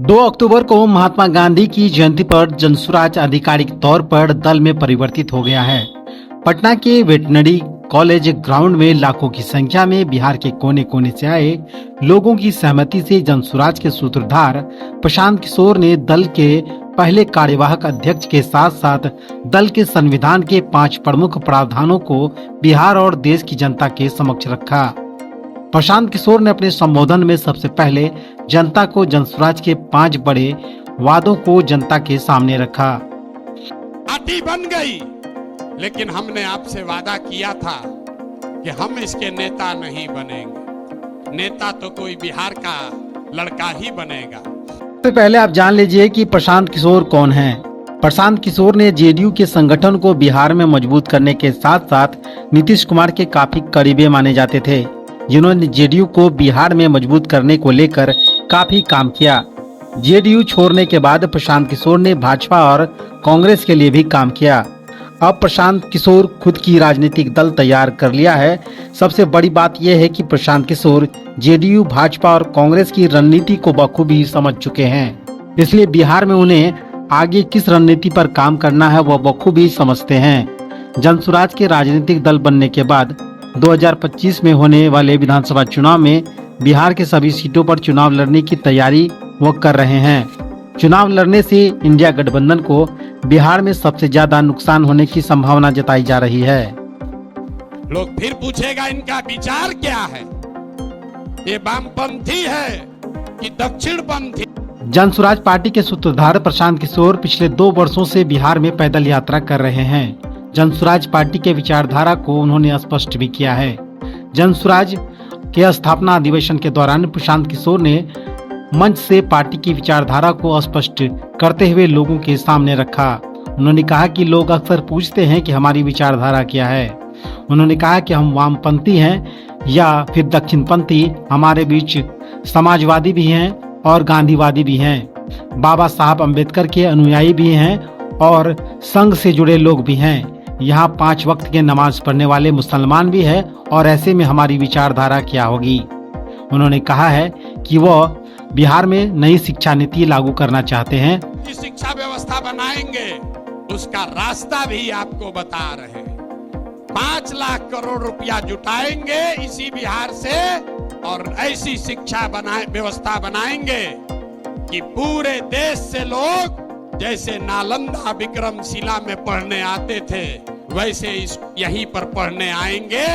2 अक्टूबर को महात्मा गांधी की जयंती पर जनसुराज आधिकारिक तौर पर दल में परिवर्तित हो गया है। पटना के वेटनरी कॉलेज ग्राउंड में लाखों की संख्या में बिहार के कोने कोने से आए लोगों की सहमति से जनसुराज के सूत्रधार प्रशांत किशोर ने दल के पहले कार्यवाहक अध्यक्ष के साथ साथ दल के संविधान के 5 प्रमुख प्रावधानों को बिहार और देश की जनता के समक्ष रखा। प्रशांत किशोर ने अपने संबोधन में सबसे पहले जनता को जनसुराज के 5 बड़े वादों को जनता के सामने रखा। पार्टी बन गई, लेकिन हमने आपसे वादा किया था कि हम इसके नेता नहीं बनेंगे। नेता तो कोई बिहार का लड़का ही बनेगा। सबसे पहले आप जान लीजिए कि प्रशांत किशोर कौन हैं। प्रशांत किशोर ने जेडीयू के संगठन को बिहार में मजबूत करने के साथ साथ नीतीश कुमार के काफी करीबी माने जाते थे, जिन्होंने जेडीयू को बिहार में मजबूत करने को लेकर काफी काम किया। जेडीयू छोड़ने के बाद प्रशांत किशोर ने भाजपा और कांग्रेस के लिए भी काम किया। अब प्रशांत किशोर खुद की राजनीतिक दल तैयार कर लिया है। सबसे बड़ी बात यह है कि प्रशांत किशोर जेडीयू, भाजपा और कांग्रेस की रणनीति को बखूबी समझ चुके हैं, इसलिए बिहार में उन्हें आगे किस रणनीति पर काम करना है वह बखूबी समझते हैं। जनसुराज के राजनीतिक दल बनने के बाद 2025 में होने वाले विधानसभा चुनाव में बिहार के सभी सीटों पर चुनाव लड़ने की तैयारी वो कर रहे हैं। चुनाव लड़ने से इंडिया गठबंधन को बिहार में सबसे ज्यादा नुकसान होने की संभावना जताई जा रही है। लोग फिर पूछेगा इनका विचार क्या है, ये वामपंथी है कि दक्षिणपंथी। जनसुराज पार्टी के सूत्रधार प्रशांत किशोर पिछले 2 वर्षों से बिहार में पैदल यात्रा कर रहे हैं। जनसुराज पार्टी के विचारधारा को उन्होंने स्पष्ट भी किया है। जनसुराज के स्थापना अधिवेशन के दौरान प्रशांत किशोर ने मंच से पार्टी की विचारधारा को स्पष्ट करते हुए लोगों के सामने रखा। उन्होंने कहा कि लोग अक्सर पूछते हैं कि हमारी विचारधारा क्या है। उन्होंने कहा कि हम वामपंथी हैं या फिर दक्षिणपंथी, हमारे बीच समाजवादी भी हैं और गांधीवादी भी हैं, बाबा साहब अम्बेडकर के अनुयायी भी हैं और संघ से जुड़े लोग भी हैं। यहाँ 5 वक्त के नमाज पढ़ने वाले मुसलमान भी हैं और ऐसे में हमारी विचारधारा क्या होगी। उन्होंने कहा है कि वह बिहार में नई शिक्षा नीति लागू करना चाहते हैं। शिक्षा व्यवस्था बनाएंगे, उसका रास्ता भी आपको बता रहे हैं। 5 लाख करोड़ रुपया जुटाएंगे इसी बिहार से और ऐसी शिक्षा व्यवस्था बनाएंगे कि पूरे देश से लोग जैसे नालंदा विक्रमशिला में पढ़ने आते थे वैसे यहीं पर पढ़ने आएंगे